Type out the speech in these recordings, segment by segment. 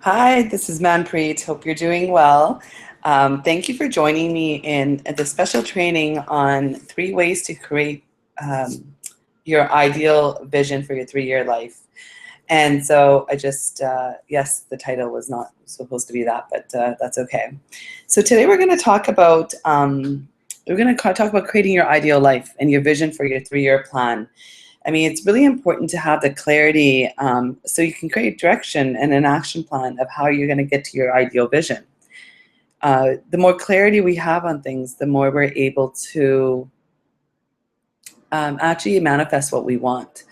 Hi, this is Manpreet. Hope you're doing well. Thank you for joining me in the special training on 3 ways to create your ideal vision for your 3-year life. And so yes, the title was not supposed to be that, but that's okay. So today we're going to talk about creating your ideal life and your vision for your 3-year plan. I mean, it's really important to have the clarity so you can create direction and an action plan of how you're going to get to your ideal vision. The more clarity we have on things, the more we're able to actually manifest what we want.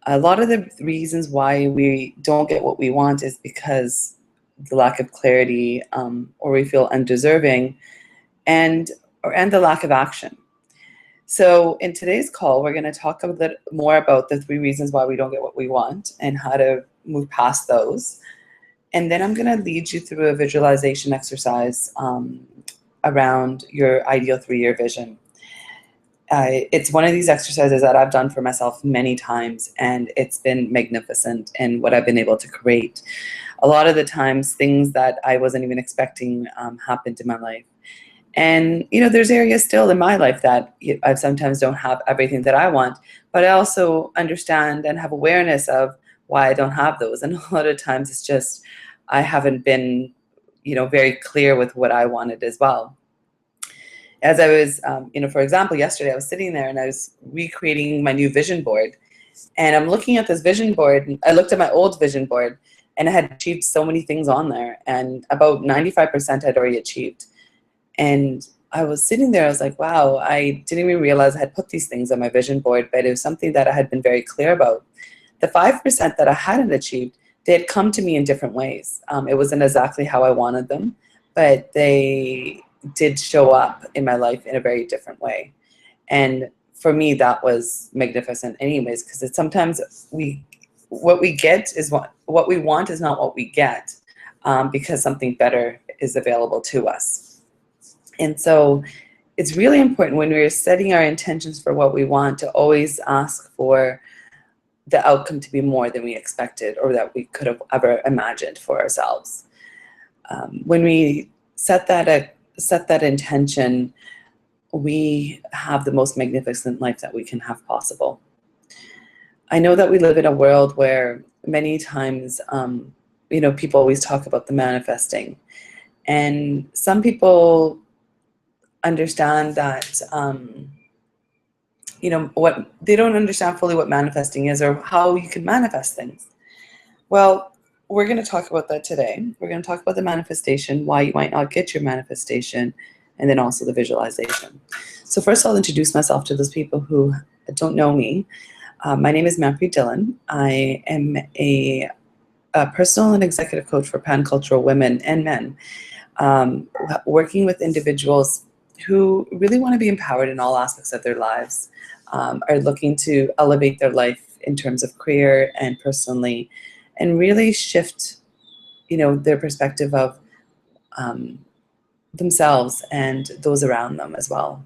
A lot of the reasons why we don't get what we want is because the lack of clarity, or we feel undeserving, and the lack of action. So in today's call, we're going to talk a bit more about the 3 reasons why we don't get what we want and how to move past those. And then I'm going to lead you through a visualization exercise around your ideal 3-year vision. It's one of these exercises that I've done for myself many times, and it's been magnificent in what I've been able to create. A lot of the times, things that I wasn't even expecting happened in my life. And, there's areas still in my life that I sometimes don't have everything that I want, but I also understand and have awareness of why I don't have those. And a lot of times it's just I haven't been, very clear with what I wanted as well. As I was, for example, yesterday I was sitting there and I was recreating my new vision board. And I'm looking at this vision board, and I looked at my old vision board, and I had achieved so many things on there. And about 95% I'd already achieved. And I was sitting there, I was like, wow, I didn't even realize I had put these things on my vision board, but it was something that I had been very clear about. The 5% that I hadn't achieved, they had come to me in different ways. It wasn't exactly how I wanted them, but they did show up in my life in a very different way. And for me, that was magnificent anyways, because it's sometimes what we get is what we want is not what we get, because something better is available to us. And so it's really important when we're setting our intentions for what we want to always ask for the outcome to be more than we expected or that we could have ever imagined for ourselves. When we set that intention, we have the most magnificent life that we can have possible. I know that we live in a world where many times, people always talk about the manifesting. And some people understand that, what they don't understand fully what manifesting is or how you can manifest things. Well, we're going to talk about that today. We're going to talk about the manifestation, why you might not get your manifestation, and then also the visualization. So first I'll introduce myself to those people who don't know me. My name is Manpreet Dhillon. I am a personal and executive coach for pancultural women and men, working with individuals who really want to be empowered in all aspects of their lives, are looking to elevate their life in terms of career and personally, and really shift, their perspective of themselves and those around them as well.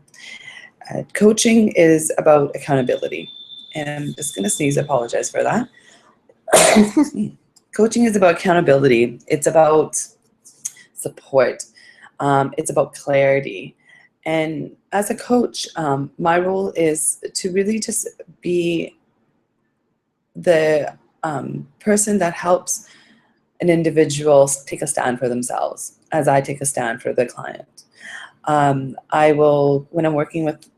Coaching is about accountability. And I'm just going to sneeze, apologize for that. Coaching is about accountability. It's about support. It's about clarity. And as a coach, my role is to really just be the person that helps an individual take a stand for themselves as I take a stand for the client. I will, when I'm working with,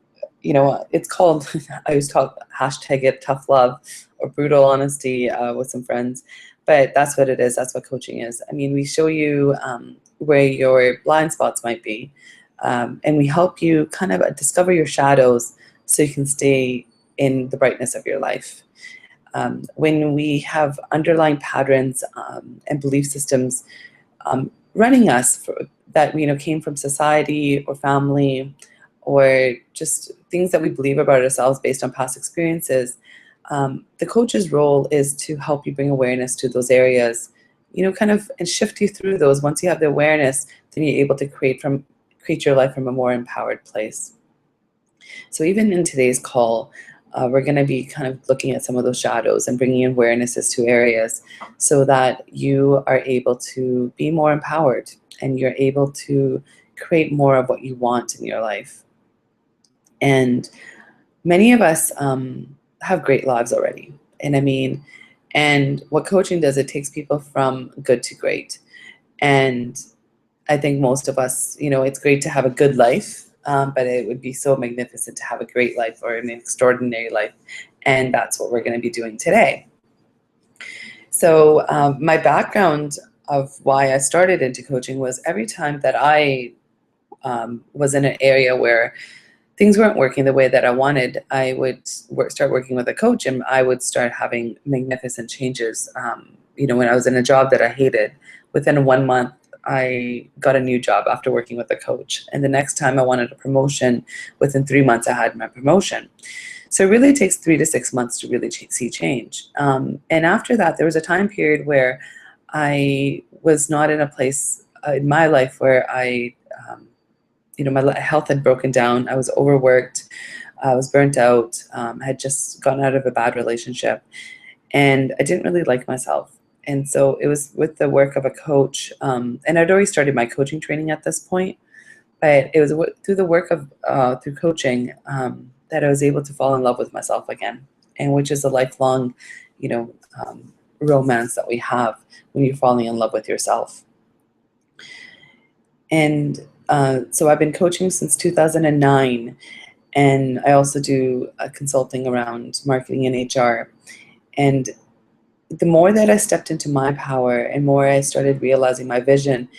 it's called, I always talk #it tough love or brutal honesty with some friends, but that's what it is. That's what coaching is. I mean, we show you where your blind spots might be. And we help you kind of discover your shadows so you can stay in the brightness of your life. When we have underlying patterns and belief systems running us that came from society or family or just things that we believe about ourselves based on past experiences, the coach's role is to help you bring awareness to those areas, kind of, and shift you through those. Once you have the awareness, then you're able to create your life from a more empowered place. So even in today's call, we're going to be kind of looking at some of those shadows and bringing awarenesses to areas so that you are able to be more empowered and you're able to create more of what you want in your life. And many of us have great lives already. And what coaching does, it takes people from good to great. And I think most of us, it's great to have a good life, but it would be so magnificent to have a great life or an extraordinary life. And that's what we're going to be doing today. So my background of why I started into coaching was every time that I was in an area where things weren't working the way that I wanted, I would start working with a coach, and I would start having magnificent changes. When I was in a job that I hated, within 1 month, I got a new job after working with a coach. And the next time I wanted a promotion, within 3 months, I had my promotion. So it really takes 3 to 6 months to really see change. And after that, there was a time period where I was not in a place in my life where my health had broken down. I was overworked. I was burnt out. I had just gotten out of a bad relationship, and I didn't really like myself. And so it was with the work of a coach, and I'd already started my coaching training at this point, but it was through the work of through coaching that I was able to fall in love with myself again, and which is a lifelong, romance that we have when you're falling in love with yourself. And so I've been coaching since 2009, and I also do consulting around marketing and HR. And the more that I stepped into my power and more I started realizing my vision,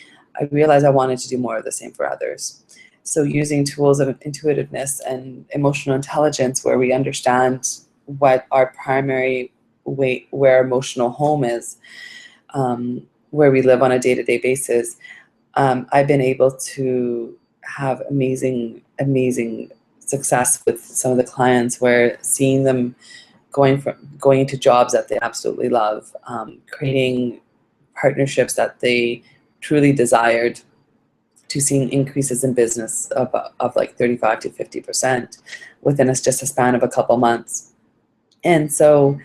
I realized I wanted to do more of the same for others. So using tools of intuitiveness and emotional intelligence, where we understand what our primary way, where our emotional home is, where we live on a day-to-day basis, I've been able to have amazing success with some of the clients, where seeing them going into jobs that they absolutely love, creating partnerships that they truly desired, to seeing increases in business of like 35 to 50% within just a span of a couple months. And so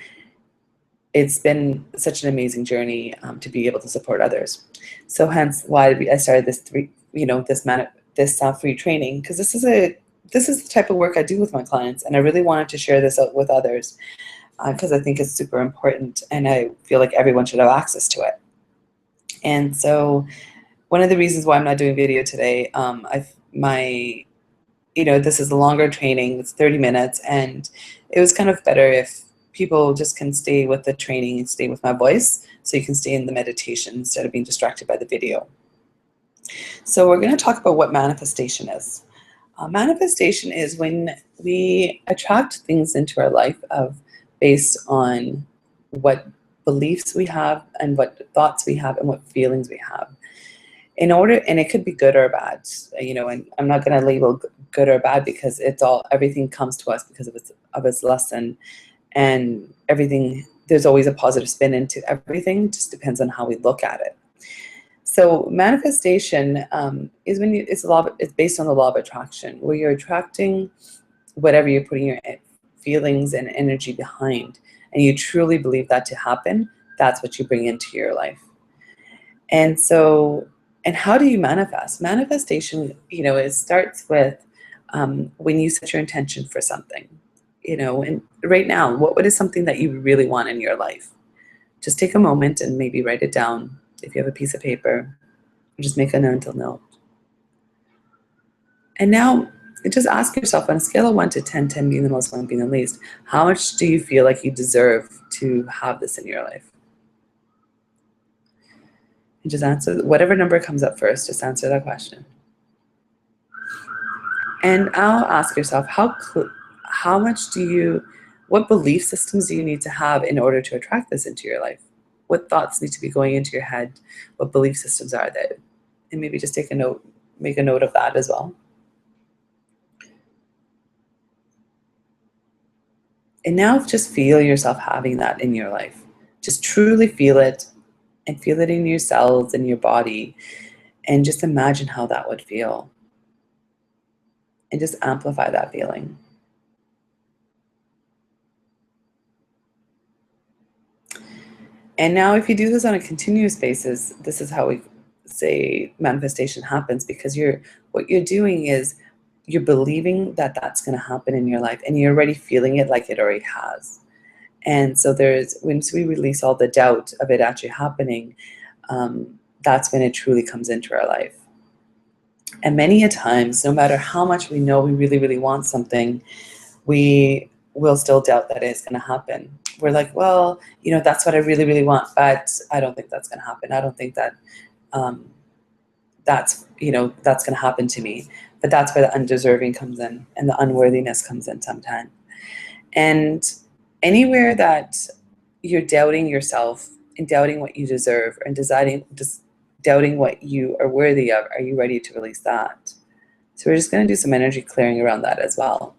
it's been such an amazing journey to be able to support others. So hence why I started this free training, because this is the type of work I do with my clients, and I really wanted to share this out with others because I think it's super important, and I feel like everyone should have access to it. And so one of the reasons why I'm not doing video today, this is a longer training. It's 30 minutes, and it was kind of better if people just can stay with the training and stay with my voice, so you can stay in the meditation instead of being distracted by the video. So we're going to talk about what manifestation is. Manifestation is when we attract things into our life based on what beliefs we have and what thoughts we have and what feelings we have. And it could be good or bad, and I'm not going to label good or bad, because everything comes to us because of its lesson, and everything, there's always a positive spin into everything. It just depends on how we look at it. So manifestation is when it's based on the law of attraction, where you're attracting whatever you're putting your feelings and energy behind, and you truly believe that to happen. That's what you bring into your life. And so, and how do you manifest? Manifestation, it starts with when you set your intention for something, and right now, what is something that you really want in your life? Just take a moment and maybe write it down if you have a piece of paper, or just make a mental note. And now just ask yourself, on a scale of 1 to 10, 10 being the most, 1 being the least, how much do you feel like you deserve to have this in your life? And just answer whatever number comes up first. Just answer that question. And I'll ask yourself, what belief systems do you need to have in order to attract this into your life? What thoughts need to be going into your head? What belief systems are there? And maybe just make a note of that as well. And now just feel yourself having that in your life. Just truly feel it, and feel it in your cells, in your body, and just imagine how that would feel. And just amplify that feeling. And now if you do this on a continuous basis, this is how we say manifestation happens, because what you're doing is you're believing that that's going to happen in your life, and you're already feeling it like it already has. And so once we release all the doubt of it actually happening, that's when it truly comes into our life. And many a times, no matter how much we know we really, really want something, we will still doubt that it's going to happen. We're like, well, that's what I really, really want, but I don't think that's going to happen. I don't think that that's going to happen to me. But that's where the undeserving comes in, and the unworthiness comes in sometimes. And anywhere that you're doubting yourself and doubting what you deserve, and just doubting what you are worthy of, are you ready to release that? So we're just going to do some energy clearing around that as well.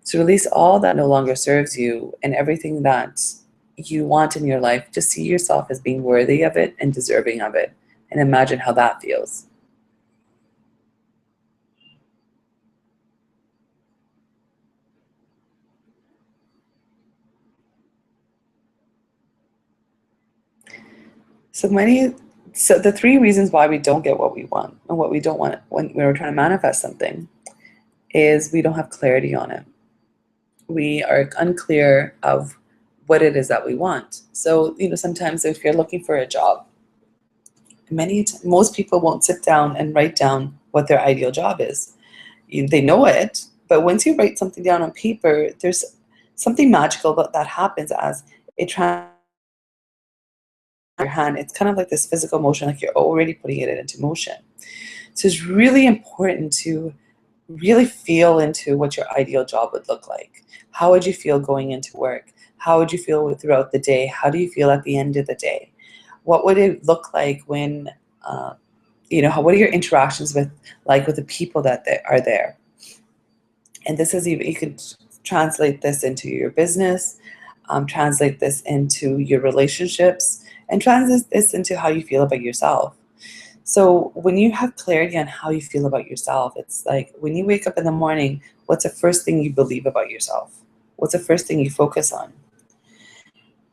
So release all that no longer serves you, and everything that you want in your life. Just see yourself as being worthy of it and deserving of it, and imagine how that feels. So the 3 reasons why we don't get what we want and what we don't want when we're trying to manifest something is we don't have clarity on it. We are unclear of what it is that we want. So, sometimes if you're looking for a job, most people won't sit down and write down what their ideal job is. They know it, but once you write something down on paper, there's something magical that happens as it transfers your hand. It's kind of like this physical motion, like you're already putting it into motion. So it's really important to really feel into what your ideal job would look like. How would you feel going into work? How would you feel throughout the day? How do you feel at the end of the day? What would it look like when, what are your interactions with the people that are there? And this is, you could translate this into your business, translate this into your relationships, and translate this into how you feel about yourself. So when you have clarity on how you feel about yourself, it's like when you wake up in the morning, what's the first thing you believe about yourself? What's the first thing you focus on?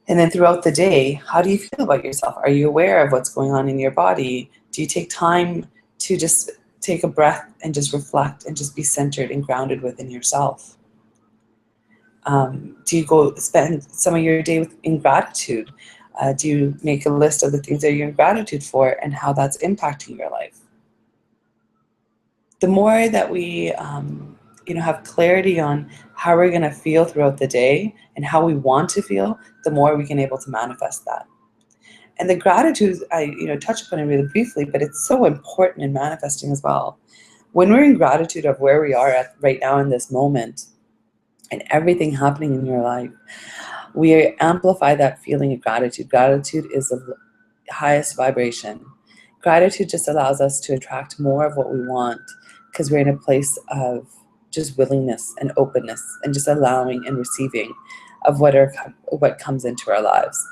And then throughout the day, how do you feel about yourself? Are you aware of what's going on in your body? Do you take time to just take a breath and just reflect and just be centered and grounded within yourself? Do you go spend some of your day in gratitude? Do you make a list of the things that you're in gratitude for and how that's impacting your life? The more that we have clarity on how we're going to feel throughout the day and how we want to feel, the more we can able to manifest that. And the gratitude, I touch upon it really briefly, but it's so important in manifesting as well. When we're in gratitude of where we are at right now in this moment and everything happening in your life, we amplify that feeling of gratitude. Gratitude is the highest vibration. Gratitude just allows us to attract more of what we want, because we're in a place of just willingness and openness and just allowing and receiving of what comes into our lives.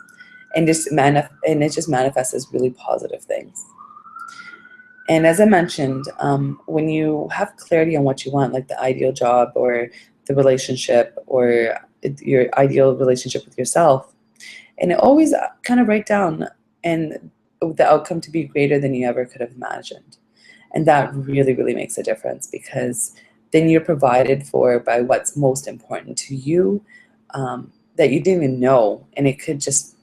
And it just manifests as really positive things. And as I mentioned, when you have clarity on what you want, like the ideal job or the relationship or your ideal relationship with yourself, and always kind of write down and the outcome to be greater than you ever could have imagined. And that really, really makes a difference, because then you're provided for by what's most important to you, that you didn't even know, and it could just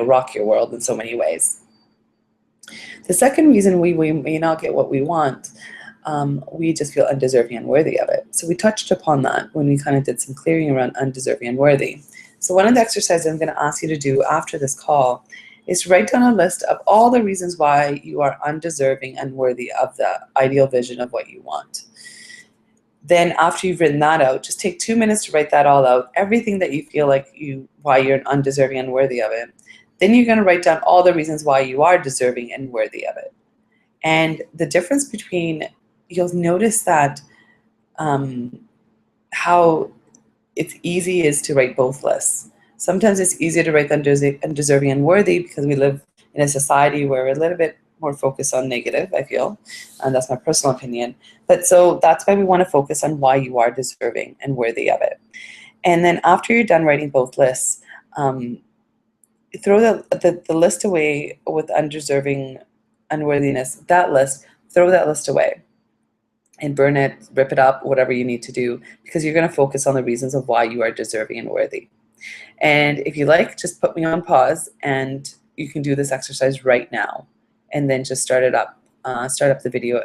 rock your world in so many ways. The second reason we may not get what we want, we just feel undeserving and worthy of it. So we touched upon that when we kind of did some clearing around undeserving and worthy. So one of the exercises I'm going to ask you to do after this call is to write down a list of all the reasons why you are undeserving and worthy of the ideal vision of what you want. Then after you've written that out, just take 2 minutes to write that all out, everything that you feel like why you're undeserving and worthy of it. Then you're going to write down all the reasons why you are deserving and worthy of it. And the difference between, you'll notice that how it's easy is to write both lists. Sometimes it's easier to write undeserving and worthy because we live in a society where we're a little bit more focused on negative, I feel, and that's my personal opinion. But so that's why we want to focus on why you are deserving and worthy of it. And then after you're done writing both lists, throw the list away with undeserving, unworthiness. That list, throw that list away and burn it, rip it up, whatever you need to do, because you're going to focus on the reasons of why you are deserving and worthy. And if you like, just put me on pause and you can do this exercise right now, and then just start it up. Start up the video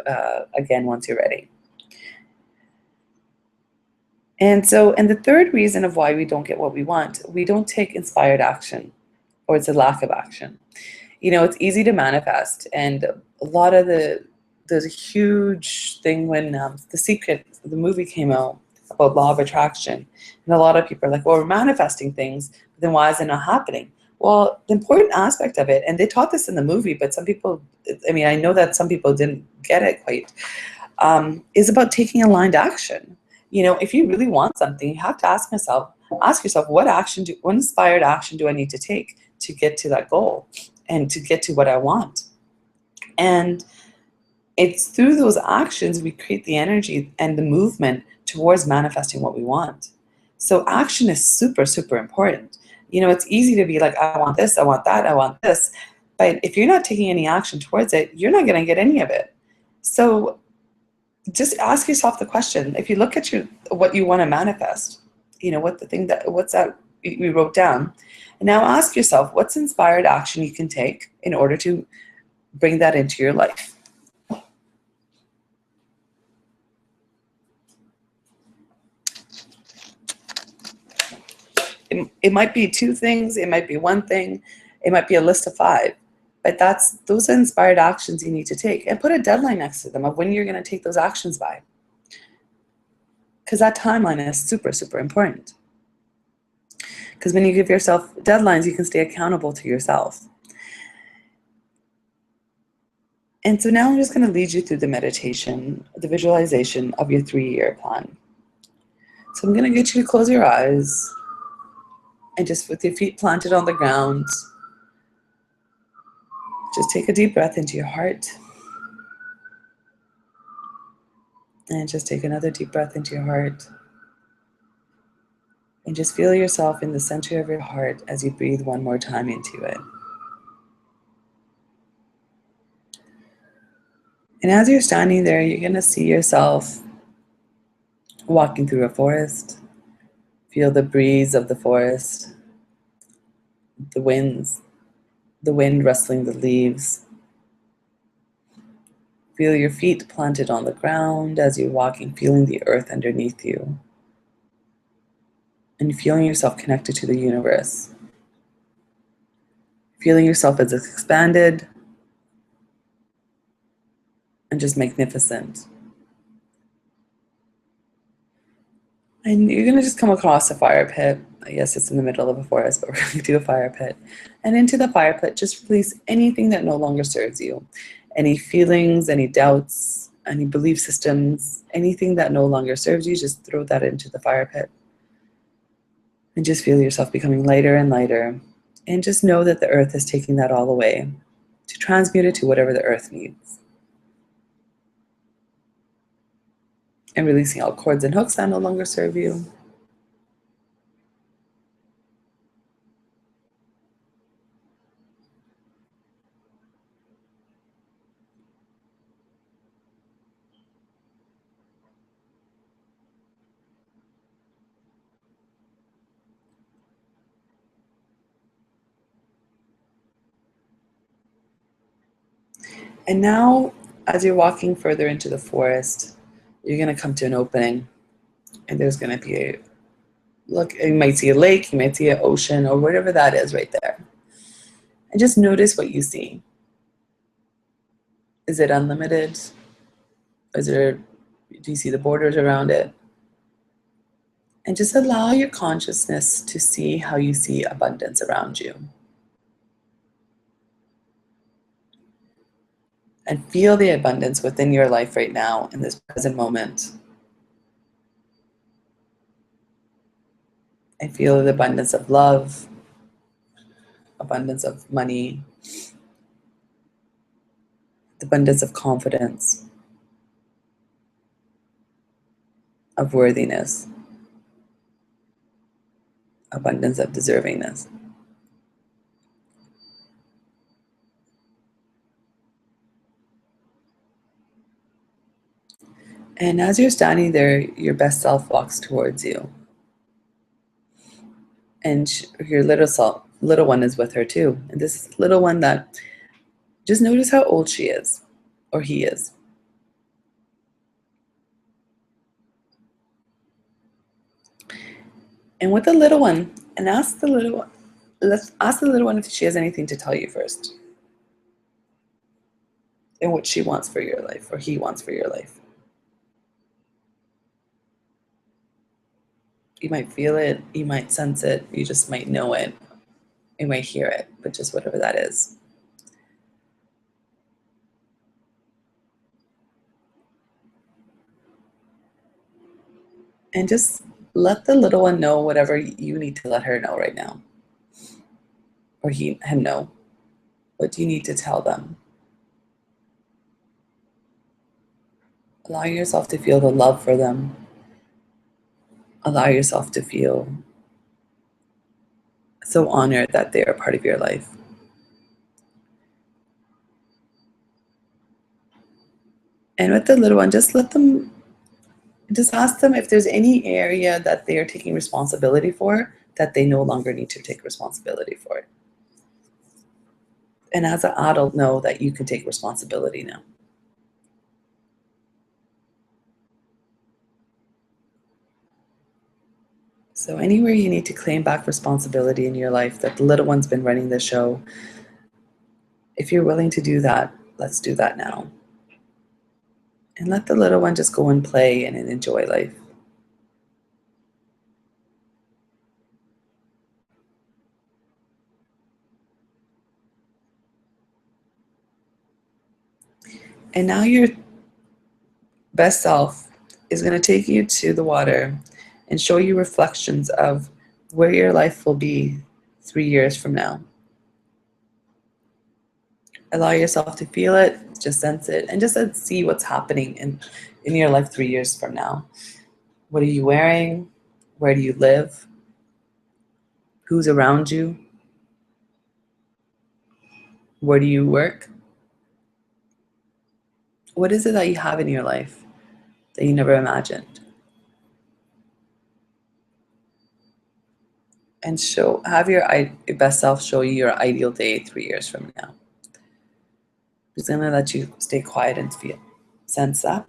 again once you're ready. And the third reason of why we don't get what we want, we don't take inspired action, or it's a lack of action. You know, it's easy to manifest, and a lot of there's a huge thing when The Secret, the movie came out about law of attraction, and a lot of people are like, well, we're manifesting things, but then why is it not happening? Well, the important aspect of it, and they taught this in the movie, but some people, I mean, I know that some people didn't get it quite, is about taking aligned action. You know, if you really want something, you have to ask yourself, what inspired action do I need to take to get to that goal and to get to what I want? And it's through those actions we create the energy and the movement towards manifesting what we want. So action is super, super important. You know, it's easy to be like, I want this, I want that, I want this. But if you're not taking any action towards it, you're not going to get any of it. So just ask yourself the question. If you look at what you want to manifest, you know, what's that we wrote down. And now ask yourself, what's inspired action you can take in order to bring that into your life? It might be 2 things, it might be 1 thing, it might be a list of 5, but those are inspired actions you need to take, and put a deadline next to them of when you're going to take those actions by, because that timeline is super, super important. Because when you give yourself deadlines, you can stay accountable to yourself. And so now I'm just going to lead you through the meditation, the visualization of your 3-year plan. So I'm going to get you to close your eyes, and just with your feet planted on the ground, just take a deep breath into your heart. And just take another deep breath into your heart. And just feel yourself in the center of your heart as you breathe one more time into it. And as you're standing there, you're going to see yourself walking through a forest. Feel the breeze of the forest, the wind rustling the leaves. Feel your feet planted on the ground as you're walking, feeling the earth underneath you. And feeling yourself connected to the universe. Feeling yourself as expanded and just magnificent. And you're going to just come across a fire pit. I guess it's in the middle of a forest, but we're going to do a fire pit. And into the fire pit, just release anything that no longer serves you. Any feelings, any doubts, any belief systems, anything that no longer serves you, just throw that into the fire pit. And just feel yourself becoming lighter and lighter. And just know that the earth is taking that all away to transmute it to whatever the earth needs. And releasing all cords and hooks that no longer serve you. And now, as you're walking further into the forest, you're going to come to an opening. And there's going to be you might see a lake, you might see an ocean, or whatever that is right there. And just notice what you see. Is it unlimited? Do you see the borders around it? And just allow your consciousness to see how you see abundance around you. And feel the abundance within your life right now in this present moment. And feel the abundance of love, abundance of money, the abundance of confidence, of worthiness, abundance of deservingness. And as you're standing there, your best self walks towards you. And your little one is with her too. And this little one that, just notice how old she is, or he is. And with the little one, and ask the little one, let's ask the little one if she has anything to tell you first. And what she wants for your life, or he wants for your life. You might feel it, you might sense it, you just might know it, you might hear it, but just whatever that is. And just let the little one know whatever you need to let her know right now. Or him know. What do you need to tell them? Allow yourself to feel the love for them. Allow yourself to feel so honored that they are part of your life. And with the little one, just ask them if there's any area that they are taking responsibility for that they no longer need to take responsibility for it. And as an adult, know that you can take responsibility now. So anywhere you need to claim back responsibility in your life, that the little one's been running the show, if you're willing to do that, let's do that now. And let the little one just go and play and enjoy life. And now your best self is going to take you to the water and show you reflections of where your life will be 3 years from now. Allow yourself to feel it, just sense it, and just see what's happening in your life 3 years from now. What are you wearing? Where do you live? Who's around you? Where do you work? What is it that you have in your life that you never imagined? And have your best self show you your ideal day 3 years from now. Just gonna let you stay quiet and sense that.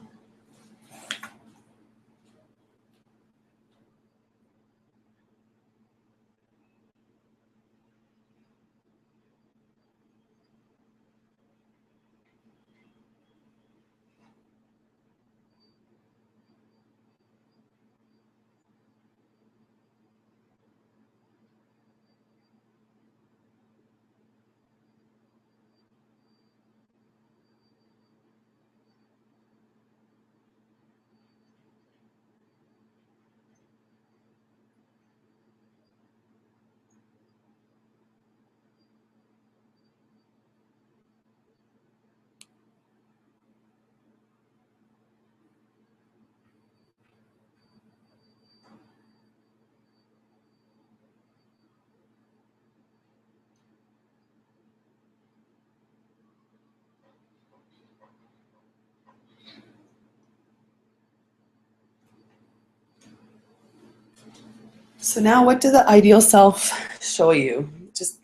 So now what does the ideal self show you? Just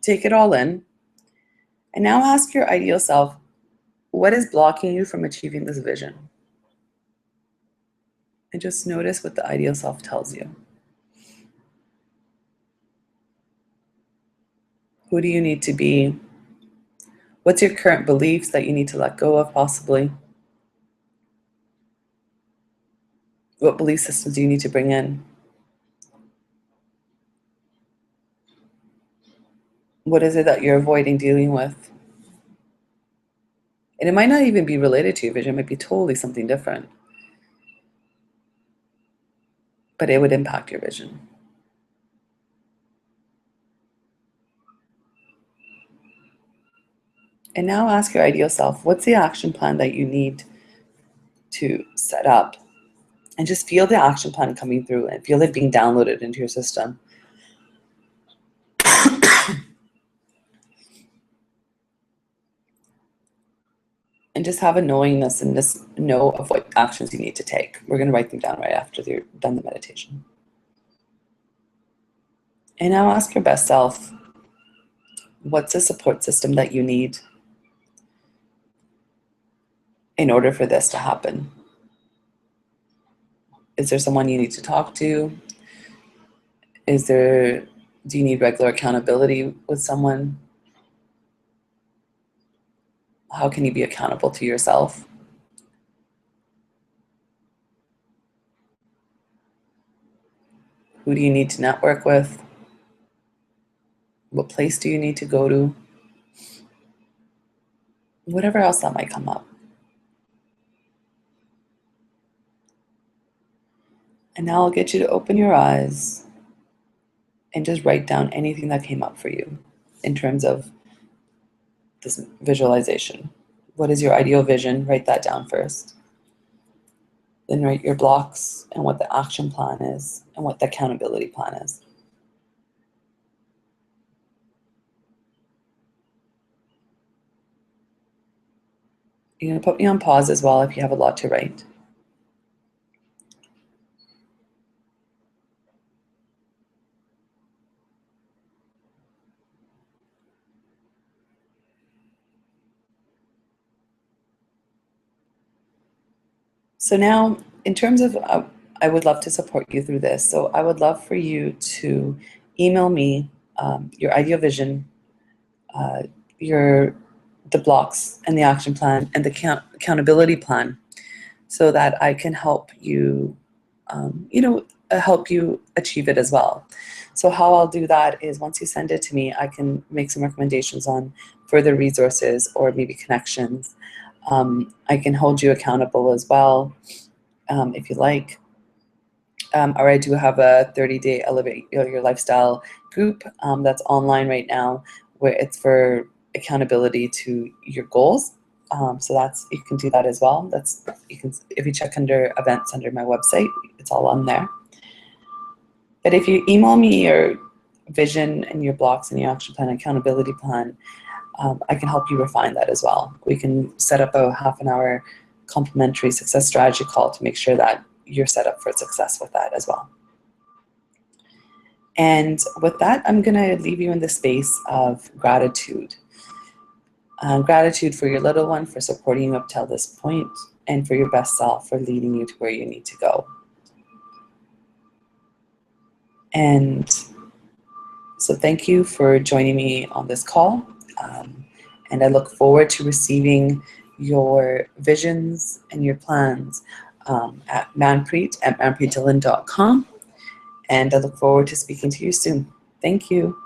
take it all in. And now ask your ideal self, what is blocking you from achieving this vision? And just notice what the ideal self tells you. Who do you need to be? What's your current beliefs that you need to let go of, possibly? What belief systems do you need to bring in? What is it that you're avoiding dealing with? And it might not even be related to your vision, it might be totally something different. But it would impact your vision. And now ask your ideal self, what's the action plan that you need to set up? And just feel the action plan coming through and feel it being downloaded into your system. And just have a knowingness and just know of what actions you need to take. We're going to write them down right after you're done the meditation. And now ask your best self, what's a support system that you need in order for this to happen? Is there someone you need to talk to? Do you need regular accountability with someone? How can you be accountable to yourself? Who do you need to network with? What place do you need to go to? Whatever else that might come up. And now I'll get you to open your eyes and just write down anything that came up for you in terms of this visualization. What is your ideal vision? Write that down first. Then write your blocks and what the action plan is and what the accountability plan is. You're going to put me on pause as well if you have a lot to write. So now, in terms of, I would love to support you through this. So I would love for you to email me your ideal vision, the blocks and the action plan and the accountability plan, so that I can help you, help you achieve it as well. So how I'll do that is once you send it to me, I can make some recommendations on further resources or maybe connections. I can hold you accountable as well, if you like. Or I do have a 30-day Elevate Your Lifestyle group that's online right now, where it's for accountability to your goals. So you can do that as well. If you check under events under my website, it's all on there. But if you email me your vision and your blocks and your action plan, accountability plan, I can help you refine that as well. We can set up a half-an-hour complimentary success strategy call to make sure that you're set up for success with that as well. And with that, I'm going to leave you in the space of gratitude. Gratitude for your little one for supporting you up till this point, and for your best self for leading you to where you need to go. And so thank you for joining me on this call. And I look forward to receiving your visions and your plans at manpreet@manpreetdillon.com. And I look forward to speaking to you soon. Thank you.